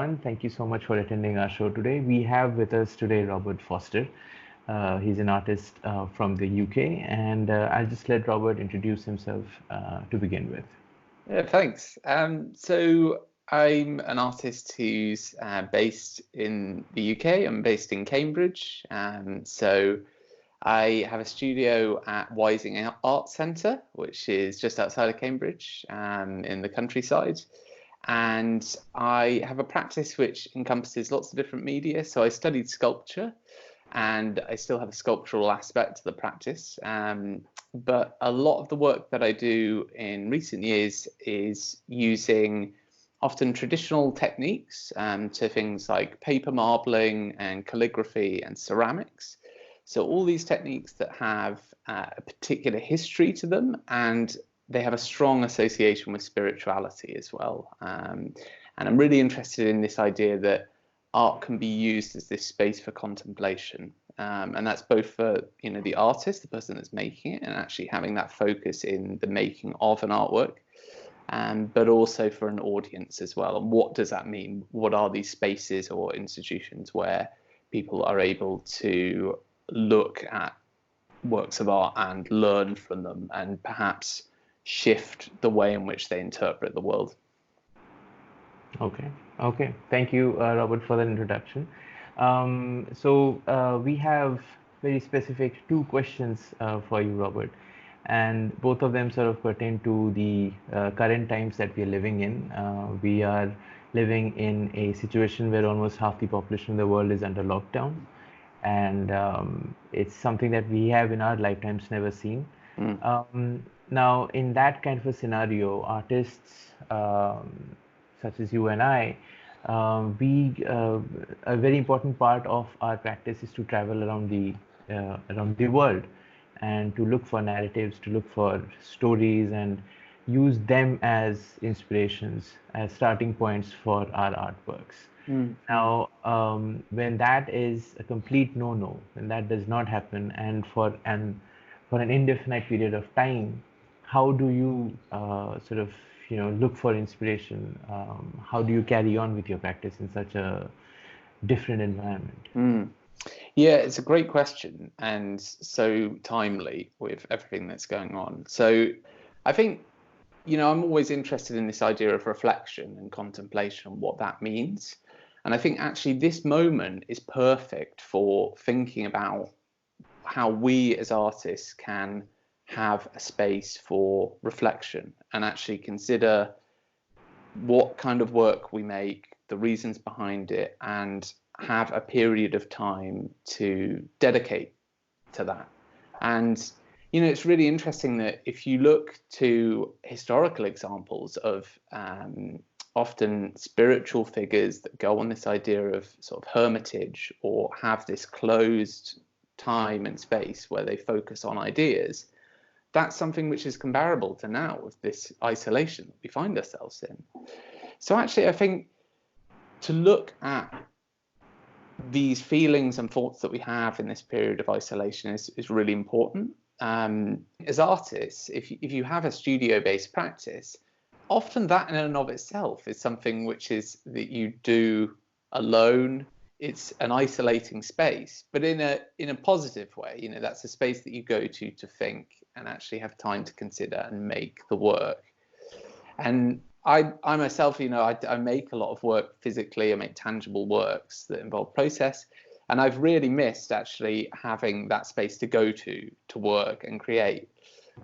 everyone. Thank you so much for attending our show today. We have with us today Robert Foster. He's an artist from the UK, and I'll just let Robert introduce himself to begin with. Yeah, thanks. So I'm an artist who's based in the UK. I'm based in Cambridge. So I have a studio at Wising Art Centre, which is just outside of Cambridge, in the countryside. And I have a practice which encompasses lots of different media. So I studied sculpture, and I still have a sculptural aspect to the practice. But a lot of the work that I do in recent years is using often traditional techniques, to things like paper marbling and calligraphy and ceramics. So all these techniques that have a particular history to them, and they have a strong association with spirituality as well. And I'm really interested in this idea that art can be used as this space for contemplation. And that's both for the artist, the person that's making it, and actually having that focus in the making of an artwork, but also for an audience as well. And what does that mean? What are these spaces or institutions where people are able to look at works of art and learn from them, and perhaps shift the way in which they interpret the world? Okay. Thank you, Robert, for that introduction. We have very specific two questions for you, Robert, and both of them sort of pertain to the current times that we are living in. We are living in a situation where almost half the population of the world is under lockdown, and it's something that we have in our lifetimes never seen. Now, in that kind of a scenario, artists such as you and I, a very important part of our practice is to travel around the world and to look for narratives, to look for stories, and use them as inspirations, as starting points for our artworks. Now, when that is a complete no-no, when that does not happen, and for an indefinite period of time, how do you look for inspiration? How do you carry on with your practice in such a different environment? Yeah, it's a great question, and so timely with everything that's going on. So I think, I'm always interested in this idea of reflection and contemplation and what that means. And I think actually this moment is perfect for thinking about how we as artists can have a space for reflection and actually consider what kind of work we make, the reasons behind it, and have a period of time to dedicate to that. And it's really interesting that if you look to historical examples of often spiritual figures that go on this idea of sort of hermitage, or have this closed time and space where they focus on ideas, that's something which is comparable to now with this isolation that we find ourselves in. So actually, I think to look at these feelings and thoughts that we have in this period of isolation is really important. As artists, if you have a studio-based practice, often that in and of itself is something which is that you do alone. It's an isolating space, but in a positive way. That's a space that you go to think and actually have time to consider and make the work. And I myself, I make a lot of work physically. I make tangible works that involve process, and I've really missed actually having that space to go to work and create.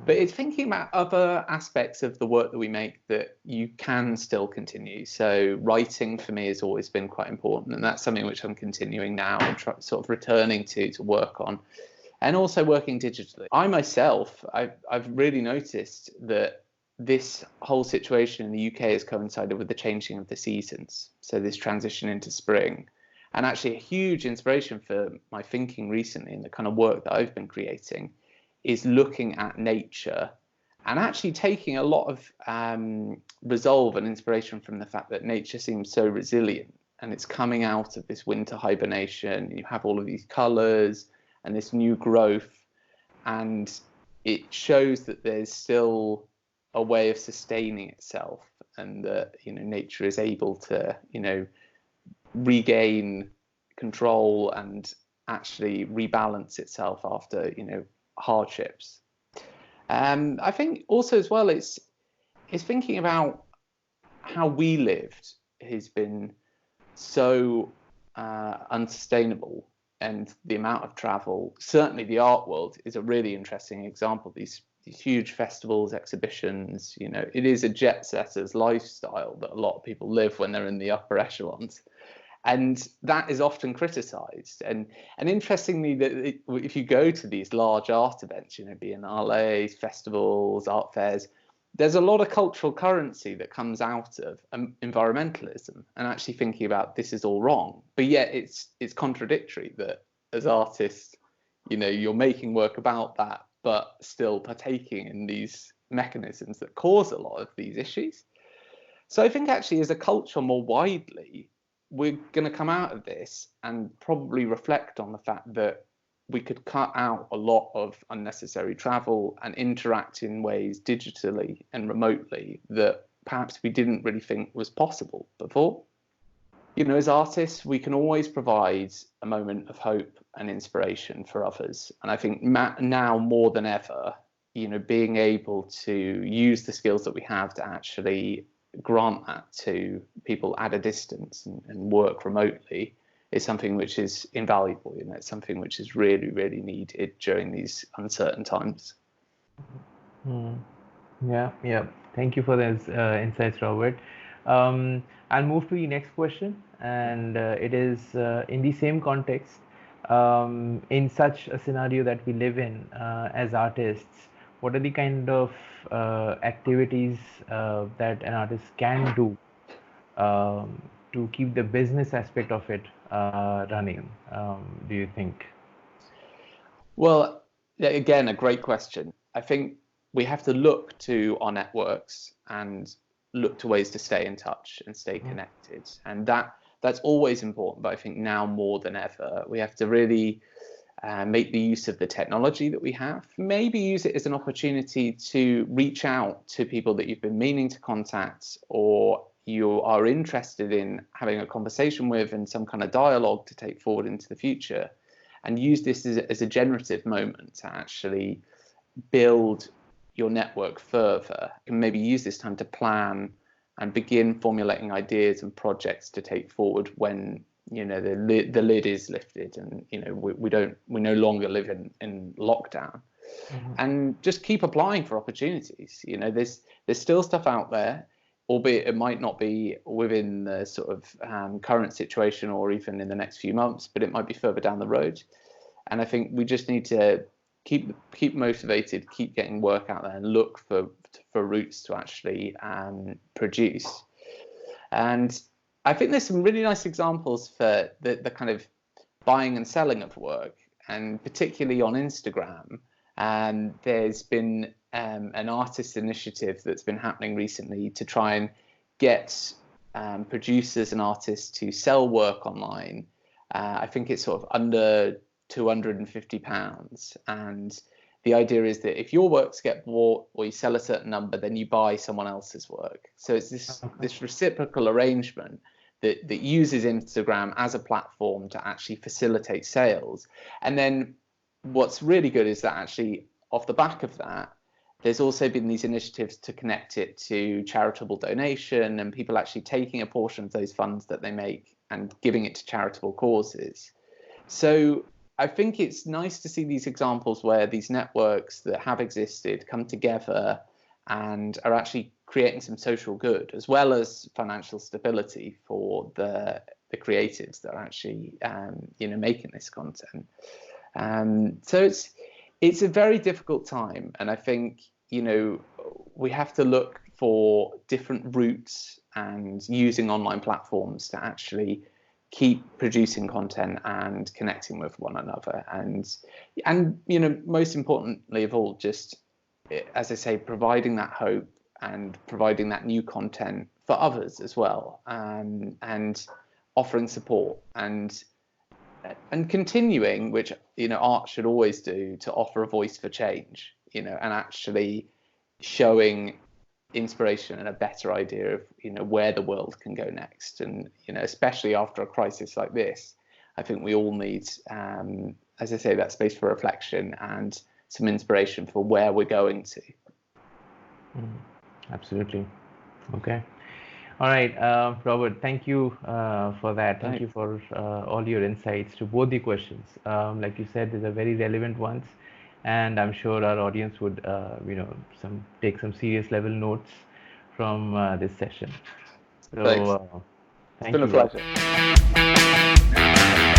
But it's thinking about other aspects of the work that we make that you can still continue. So writing for me has always been quite important, and that's something which I'm continuing now and sort of returning to work on, and also working digitally. I myself, I've really noticed that this whole situation in the UK has coincided with the changing of the seasons. So this transition into spring, and actually a huge inspiration for my thinking recently and the kind of work that I've been creating is looking at nature and actually taking a lot of resolve and inspiration from the fact that nature seems so resilient, and it's coming out of this winter hibernation. You have all of these colors and this new growth, and it shows that there's still a way of sustaining itself, and that nature is able to regain control and actually rebalance itself after, hardships. I think also as well, it's thinking about how we lived has been so unsustainable, and the amount of travel. Certainly, the art world is a really interesting example. These huge festivals, exhibitions. It is a jet setter's lifestyle that a lot of people live when they're in the upper echelons. And that is often criticised. And interestingly, that if you go to these large art events, biennales, festivals, art fairs, there's a lot of cultural currency that comes out of environmentalism and actually thinking about this is all wrong. But yet it's contradictory that as artists, you're making work about that, but still partaking in these mechanisms that cause a lot of these issues. So I think actually as a culture more widely, we're going to come out of this and probably reflect on the fact that we could cut out a lot of unnecessary travel and interact in ways digitally and remotely that perhaps we didn't really think was possible before. As artists, we can always provide a moment of hope and inspiration for others. And I think now more than ever, being able to use the skills that we have to actually grant that to people at a distance and work remotely is something which is invaluable. It's something which is really, really needed during these uncertain times. Yeah. Thank you for those insights, Robert. I'll move to the next question, and it is in the same context. In such a scenario that we live in as artists, what are the kind of activities that an artist can do to keep the business aspect of it running, do you think? Well, again, a great question. I think we have to look to our networks and look to ways to stay in touch and stay connected. And that's always important, but I think now more than ever, we have to really make the use of the technology that we have. Maybe use it as an opportunity to reach out to people that you've been meaning to contact, or you are interested in having a conversation with, and some kind of dialogue to take forward into the future, and use this as a generative moment to actually build your network further, and maybe use this time to plan and begin formulating ideas and projects to take forward when the lid is lifted, and we no longer live in lockdown. And just keep applying for opportunities. There's still stuff out there, albeit it might not be within the sort of current situation or even in the next few months, but it might be further down the road. And I think we just need to keep motivated, keep getting work out there, and look for routes to actually produce. And I think there's some really nice examples for the kind of buying and selling of work, and particularly on Instagram. And there's been an artist initiative that's been happening recently to try and get producers and artists to sell work online. I think it's sort of under £250, and the idea is that if your works get bought or you sell a certain number, then you buy someone else's work. So it's this reciprocal arrangement that uses Instagram as a platform to actually facilitate sales. And then what's really good is that actually off the back of that, there's also been these initiatives to connect it to charitable donation, and people actually taking a portion of those funds that they make and giving it to charitable causes. So I think it's nice to see these examples where these networks that have existed come together and are actually creating some social good, as well as financial stability for the creatives that are actually making this content. So it's a very difficult time, and I think we have to look for different routes and using online platforms to actually keep producing content and connecting with one another, and most importantly of all, just, as I say, providing that hope and providing that new content for others as well, and offering support and continuing, which art should always do, to offer a voice for change, and actually showing inspiration and a better idea of, you know, where the world can go next. And, you know, especially after a crisis like this, I think we all need, as I say, that space for reflection and some inspiration for where we're going to. Absolutely. Okay. All right, Robert, thank you for that. Thank you for all your insights to both the questions. Like you said, these are very relevant ones, and I'm sure our audience would, take some serious level notes from this session. So, Thanks. thank It's been you, a pleasure. Robert.